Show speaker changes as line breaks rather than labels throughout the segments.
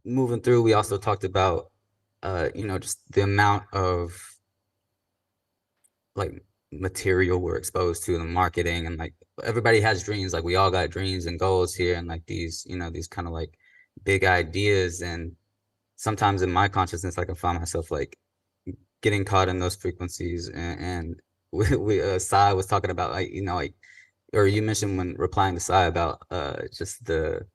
moving through, we also talked about, just the amount of like material we're exposed to in the marketing, and like everybody has dreams. Like we all got dreams and goals here, and like these kind of like big ideas. And sometimes in my consciousness, I can find myself like getting caught in those frequencies. And Sai was talking about like, like, or you mentioned when replying to Sai about just the,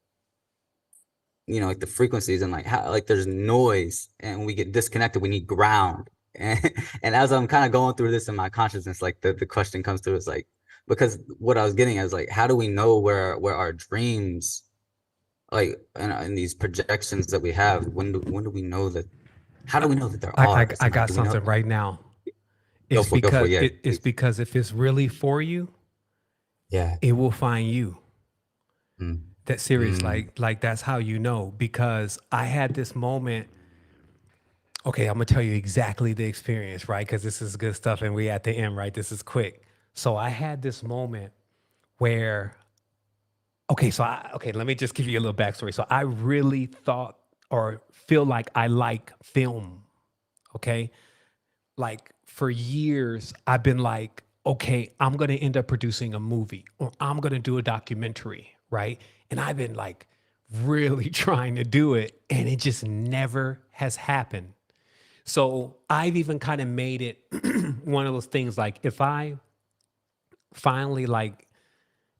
like the frequencies, and like how like there's noise and we get disconnected, we need ground. And as I'm kind of going through this in my consciousness, like the question comes through is like, because what I was getting at is like, how do we know where our dreams, like, and these projections that we have, when do we know that, how do we know that they're ours?
I
And like,
got
do we know?
something right now.
Go for it. Yeah,
It's
please.
because if it's really for you,
Yeah.
it will find you.
Mm.
That serious,
Mm.
like that's how you know. Because I had this moment. Okay, I'm gonna tell you exactly the experience, right? Because this is good stuff, and we at the end, right? This is quick. So I had this moment where, let me just give you a little backstory. So I really thought or feel like I like film. Okay, like for years I've been like, okay, I'm gonna end up producing a movie or I'm gonna do a documentary, right? And I've been like really trying to do it, and it just never has happened. So I've even kind of made it one of those things like if I finally like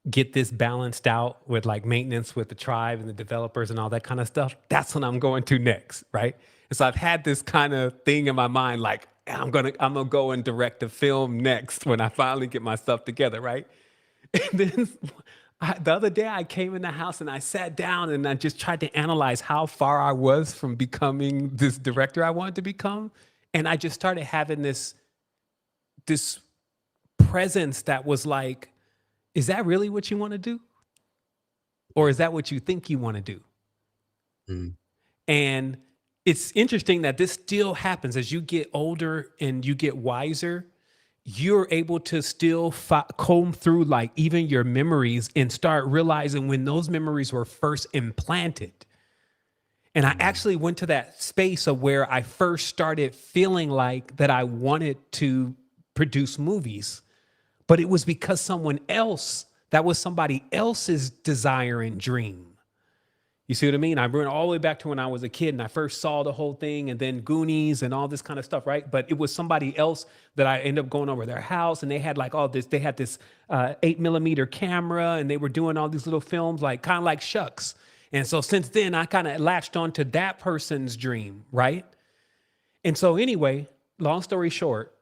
get this balanced out with like maintenance with the tribe and the developers and all that kind of stuff, that's what I'm going to next, right? And so I've had this kind of thing in my mind like I'm gonna go and direct a film next when I finally get my stuff together, right? And then the other day I came in the house and I sat down and I just tried to analyze how far I was from becoming this director I wanted to become. And I just started having this presence that was like, is that really what you want to do? Or is that what you think you want to do?
Mm.
And it's interesting that this still happens as you get older and you get wiser. You're able to still comb through like even your memories and start realizing when those memories were first implanted. And I
Mm.
actually went to that space of where I first started feeling like that I wanted to produce movies, but it was because that was somebody else's desire and dream. You see what I mean? I went all the way back to when I was a kid and I first saw the whole thing and then Goonies and all this kind of stuff, right? But it was somebody else that I ended up going over their house and they had like all this, they had this 8mm camera and they were doing all these little films, like kind of like Shucks. And so since then, I kind of latched onto that person's dream, right? And so anyway, long story short,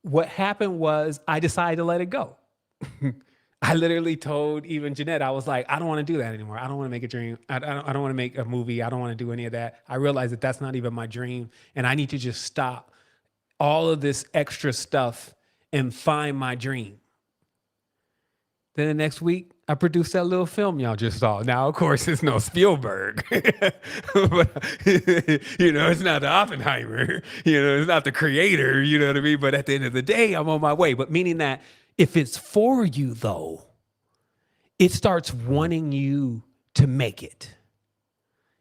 what happened was I decided to let it go. I literally told even Jeanette, I was like, I don't want to do that anymore. I don't want to make a dream. I don't want to make a movie. I don't want to do any of that. I realized that that's not even my dream. And I need to just stop all of this extra stuff and find my dream. Then the next week, I produced that little film y'all just saw. Now, of course, it's no Spielberg. But, it's not the Oppenheimer. It's not the creator, you know what I mean? But at the end of the day, I'm on my way. But meaning that if it's for you, though, it starts wanting you to make it.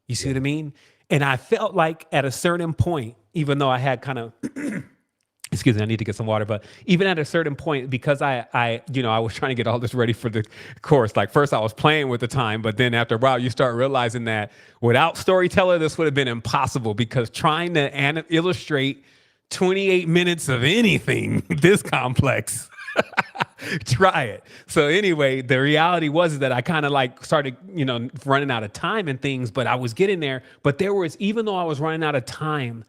You see what I mean? And I felt like at a certain point, even though I had kind of excuse me, I need to get some water. But even at a certain point, because I was trying to get all this ready for the course. Like first I was playing with the time, but then after a while you start realizing that without storyteller, this would have been impossible because trying to illustrate 28 minutes of anything this complex, try it. So anyway, the reality was that I kind of like started, running out of time and things, but I was getting there. But there was, even though I was running out of time,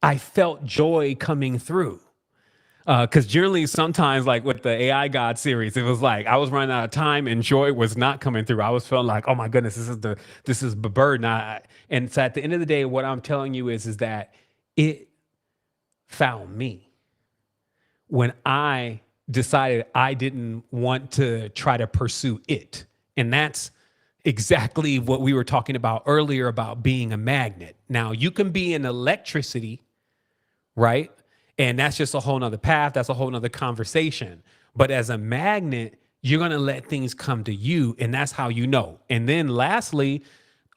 I felt joy coming through. Because generally, sometimes, like with the AI God series, it was like I was running out of time and joy was not coming through. I was feeling like, oh my goodness, this is the burden. And so at the end of the day, what I'm telling you is that it found me when I decided I didn't want to try to pursue it. And that's exactly what we were talking about earlier about being a magnet. Now, you can be in electricity, right? And that's just a whole nother path. That's a whole nother conversation. But as a magnet, you're going to let things come to you. And that's how you know. And then lastly,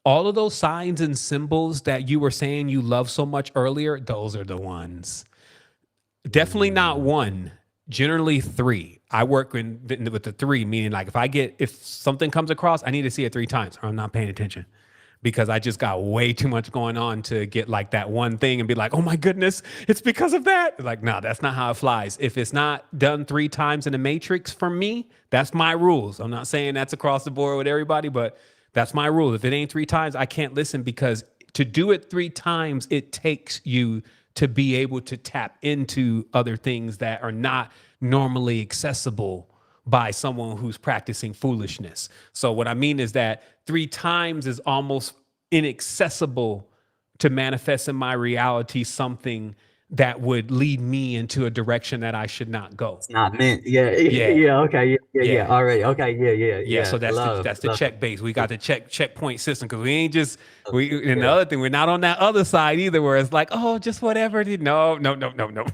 All of those signs and symbols that you were saying you love so much earlier, those are the ones. Definitely not
Mm,
one, generally three. I work with the three, meaning like if something comes across, I need to see it three times or I'm not paying attention because I just got way too much going on to get like that one thing and be like, oh my goodness, it's because of that. Like, no, that's not how it flies. If it's not done three times in the matrix for me, that's my rules. I'm not saying that's across the board with everybody, but that's my rule. If it ain't three times, I can't listen because to do it three times, it takes you to be able to tap into other things that are not normally accessible by someone who's practicing foolishness. So what I mean is that three times is almost inaccessible to manifest in my reality something that would lead me into a direction that I should not go.
it's not meant. Yeah,
Yeah.
yeah, okay, yeah, yeah, yeah.
Yeah.
All right, okay, yeah, yeah,
Yeah,
yeah.
so that's the
Love.
check base. We got the checkpoint system because we ain't just
Love.
we. And the
Yeah.
other thing, we're not on that other side either, where it's like, oh, just whatever. No, no, no, no, no.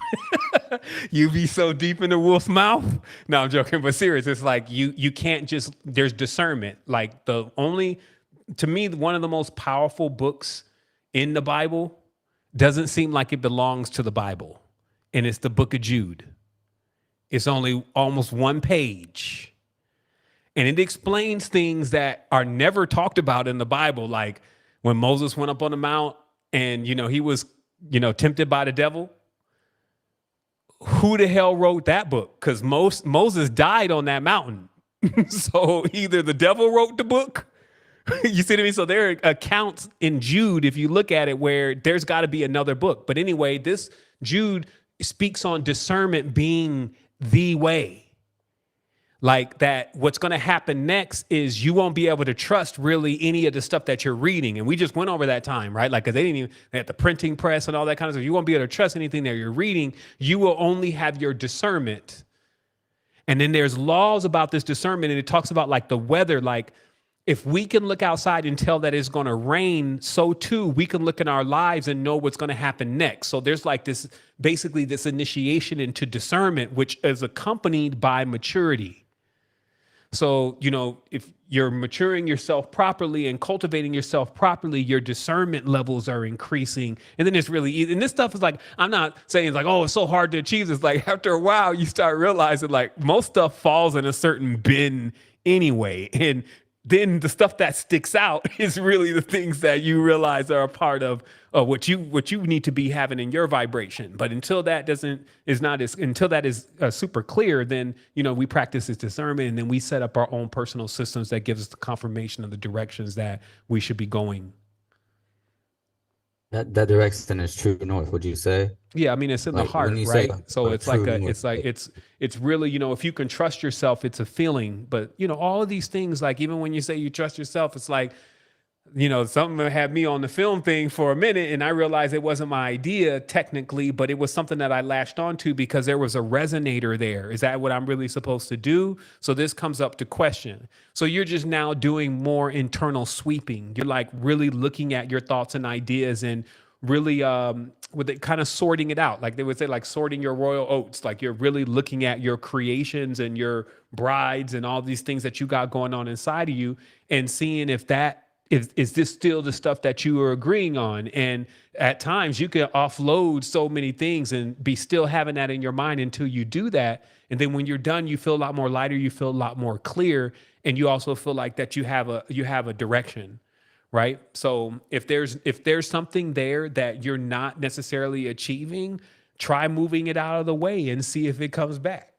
You be so deep in the wolf's mouth. No, I'm joking, but serious. It's like you can't just. There's discernment. Like the only, to me, one of the most powerful books in the Bible doesn't seem like it belongs to the Bible, and it's the Book of Jude. It's only almost one page. And it explains things that are never talked about in the Bible, like when Moses went up on the mount and, he was, tempted by the devil. Who the hell wrote that book? Because Moses died on that mountain. So either the devil wrote the book, you see what I mean? So there are accounts in Jude, if you look at it, where there's got to be another book. But anyway, this Jude speaks on discernment being the way. Like that, what's going to happen next is you won't be able to trust really any of the stuff that you're reading. And we just went over that time, right? Like, because they had the printing press and all that kind of stuff. You won't be able to trust anything that you're reading. You will only have your discernment. And then there's laws about this discernment. And it talks about like the weather, like if we can look outside and tell that it's going to rain, so too, we can look in our lives and know what's going to happen next. So there's like this, basically this initiation into discernment, which is accompanied by maturity. So, if you're maturing yourself properly and cultivating yourself properly, your discernment levels are increasing. And then it's really easy. And this stuff is like, I'm not saying it's like, oh, it's so hard to achieve. It's like after a while, you start realizing like most stuff falls in a certain bin anyway. And then the stuff that sticks out is really the things that you realize are a part of what you need to be having in your vibration. But until that is super clear, then we practice this discernment, and then we set up our own personal systems that gives us the confirmation of the directions that we should be going.
That direction is true north, would you say?
Yeah, I mean it's in the
Like
heart,
when you
right?
say
So it's like
true north,
it's really, if you can trust yourself, it's a feeling. But all of these things, like even when you say you trust yourself, it's like, something that had me on the film thing for a minute, and I realized it wasn't my idea technically, but it was something that I latched onto because there was a resonator there. Is that what I'm really supposed to do? So this comes up to question. So you're just now doing more internal sweeping. You're like really looking at your thoughts and ideas and really with it kind of sorting it out. Like they would say, like sorting your royal oats. Like you're really looking at your creations and your brides and all these things that you got going on inside of you and seeing if that is this still the stuff that you are agreeing on? And at times you can offload so many things and be still having that in your mind until you do that. And then when you're done, you feel a lot more lighter, you feel a lot more clear. And you also feel like that you have a direction, right? So if there's something there that you're not necessarily achieving, try moving it out of the way and see if it comes back.